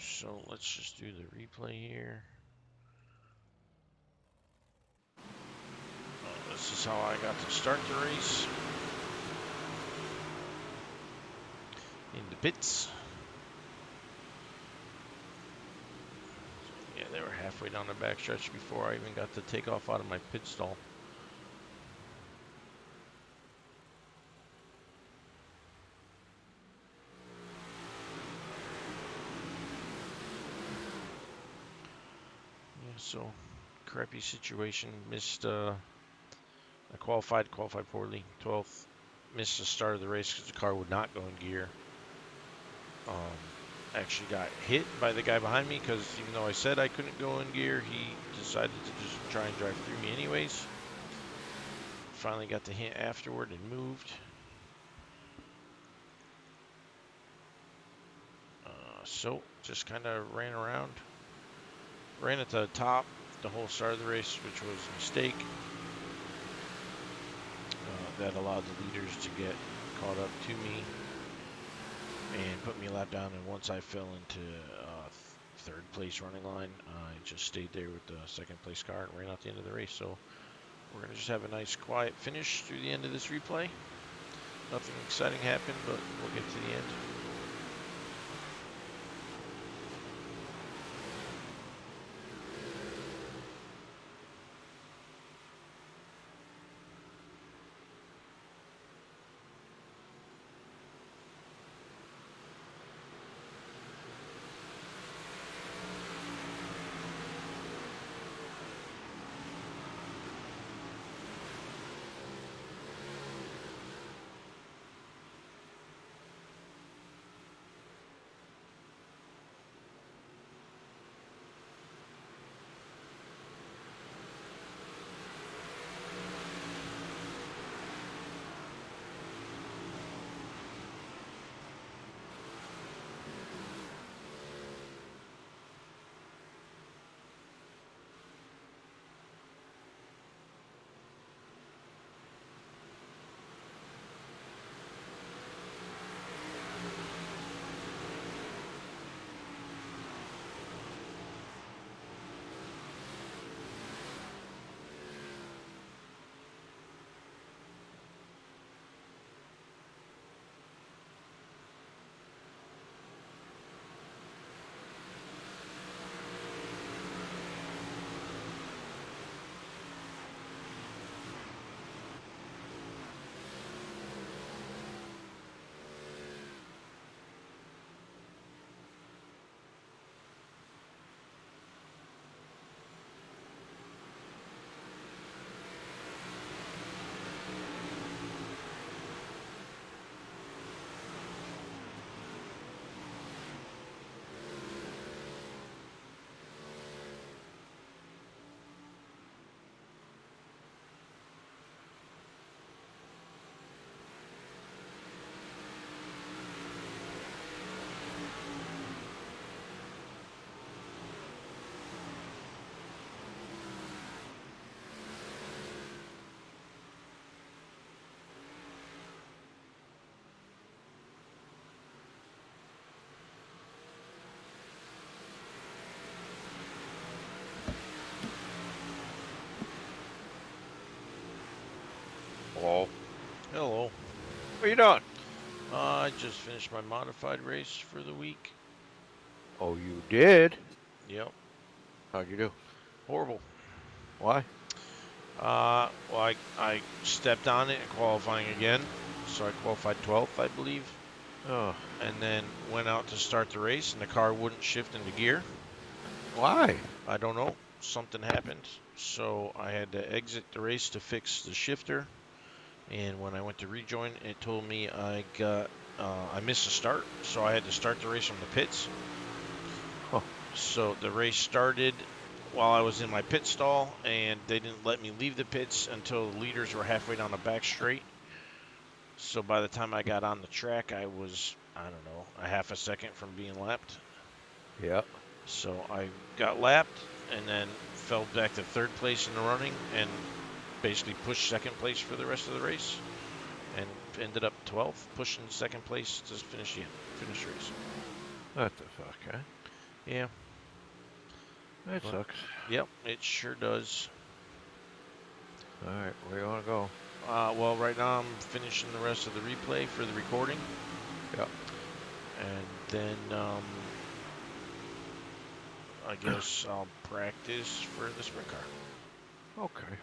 So let's just do the replay here. This is how I got to start the race. In the pits. Yeah, they were halfway down the backstretch before I even got to take off out of my pit stall. Yeah, so crappy situation. Missed, I qualified poorly, 12th. Missed the start of the race because the car would not go in gear. Actually got hit by the guy behind me because even though I said I couldn't go in gear, he decided to just try and drive through me anyways. Finally got the hint afterward and moved. So just kind of ran around. Ran at the top the whole start of the race, which was a mistake. That allowed the leaders to get caught up to me and put me a lap down. And once I fell into third place running line, I just stayed there with the second place car and ran out the end of the race. So we're going to just have a nice quiet finish through the end of this replay. Nothing exciting happened, but we'll get to the end. Hello. Hello. What are you doing? I just finished my modified race for the week. Oh, you did? Yep. How'd you do? Horrible. Why? Well, I stepped on it in qualifying again, so I qualified 12th, I believe, Oh, and then went out to start the race, and the car wouldn't shift into gear. why? I don't know. Something happened, so I had to exit the race to fix the shifter. And when I went to rejoin, it told me I missed a start, so I had to start the race from the pits. Huh. So the race started while I was in my pit stall, and they didn't let me leave the pits until the leaders were halfway down the back straight. So by the time I got on the track, I was, I don't know, a half a second from being lapped. Yeah. So I got lapped and then fell back to third place in the running and basically pushed second place for the rest of the race and ended up 12th, pushing second place to finish the race. What the fuck, huh? Yeah. That But, sucks. yep, it sure does. All right, where you want to go? Well, right now I'm finishing the rest of the replay for the recording, Yep. and then I guess I'll practice for the sprint car. Okay.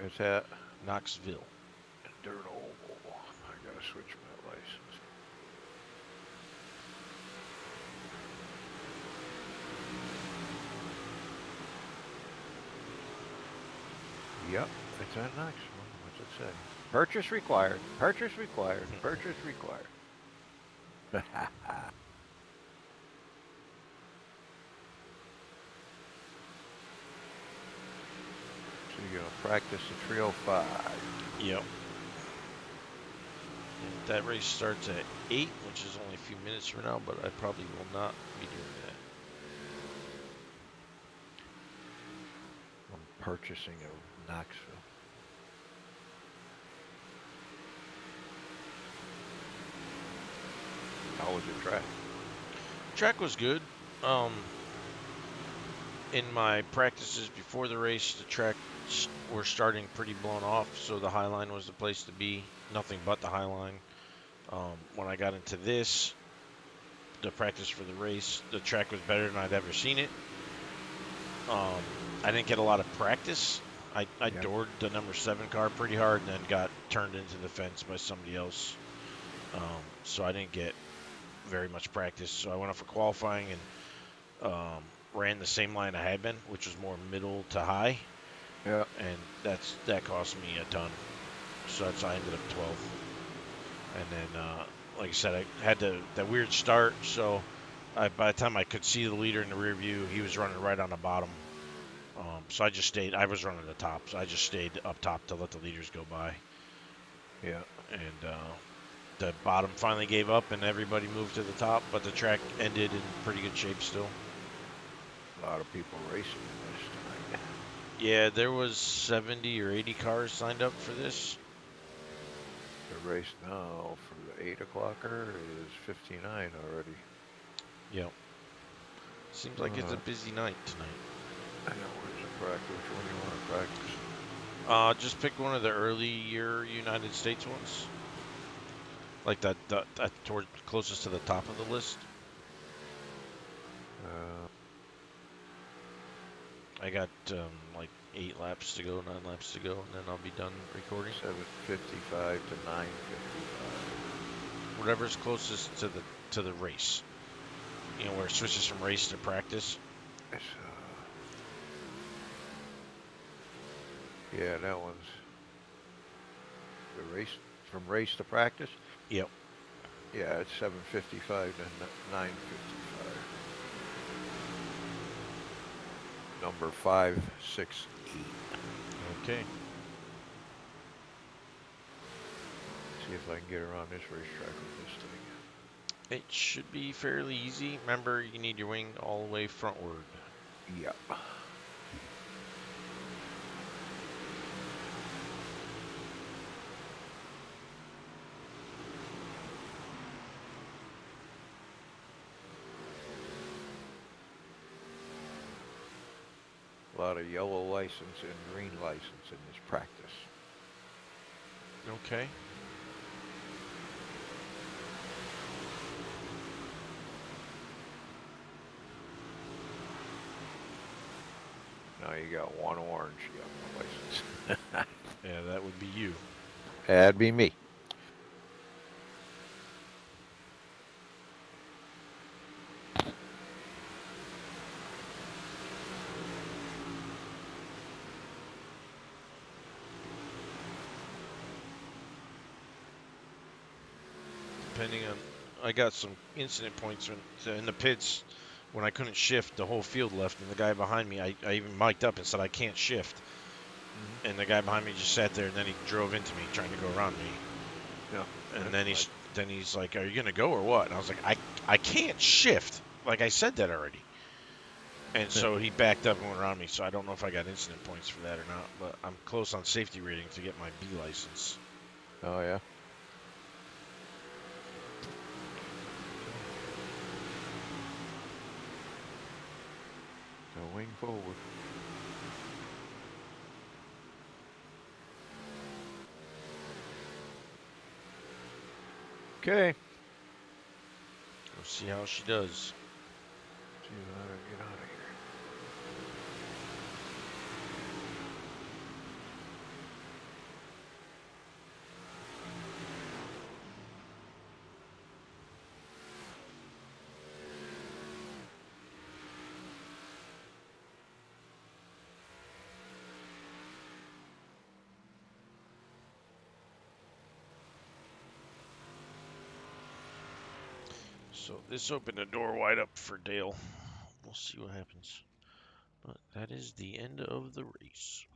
It's at Knoxville. Dirt Oval. I gotta switch my license. Yep, it's at Knoxville. What's it say? Purchase required. Purchase required. Purchase required. So you're gonna practice the 305. Yep. And that race starts at 8, which is only a few minutes from now, but I probably will not be doing that. I'm purchasing a Knoxville. How was the track? Track was good. In my practices before the race, the track were starting pretty blown off, so the high line was the place to be. Nothing but the high line. When I got into this, the practice for the race, the track was better than I'd ever seen it. I didn't get a lot of practice. I doored the number 7 car pretty hard and then got turned into the fence by somebody else. So I didn't get very much practice. So I went up for qualifying and ran the same line I had been, which was more middle to high. Yeah. And that cost me a ton. So I ended up 12th. And then, like I said, I had that weird start. So by the time I could see the leader in the rear view, he was running right on the bottom. So I just stayed. I was running the top, so I just stayed up top to let the leaders go by. Yeah. And the bottom finally gave up, and everybody moved to the top. But the track ended in pretty good shape still. A lot of people racing in this tonight. Yeah, there was 70 or 80 cars signed up for this. The race now for the 8 o'clocker is 59 already. Yep. Seems like it's a busy night tonight. I know, where's the practice? Which one do you want to practice? Just pick one of the earlier United States ones. Like that toward closest to the top of the list. I got like 8 laps to go, 9 laps to go, and then I'll be done recording. 7:55 to 9:55. Whatever's closest to the race. You know, where it switches from race to practice. Yeah, that one's the race from race to practice. Yep. Yeah, it's 7:55 to 9:55. Number 568. Okay. See if I can get around this racetrack with this thing. It should be fairly easy. Remember, you need your wing all the way frontward. Yep. A lot of yellow license and green license in this practice. Okay. Now you got one orange yellow license. Yeah, that would be you. That'd be me. Depending on, I got some incident points in the pits when I couldn't shift. The whole field left, and the guy behind me, I even mic'd up and said I can't shift. Mm-hmm. And the guy behind me just sat there, and then he drove into me, trying to go around me. Yeah. And then he's like, "Are you gonna go or what?" And I was like, "I can't shift. Like I said that already." And so he backed up and went around me. So I don't know if I got incident points for that or not, but I'm close on safety rating to get my B license. Oh yeah. moving forward. Okay. We'll see how she does. See how to get out of here. So this opened the door wide up for Dale. We'll see what happens. But that is the end of the race.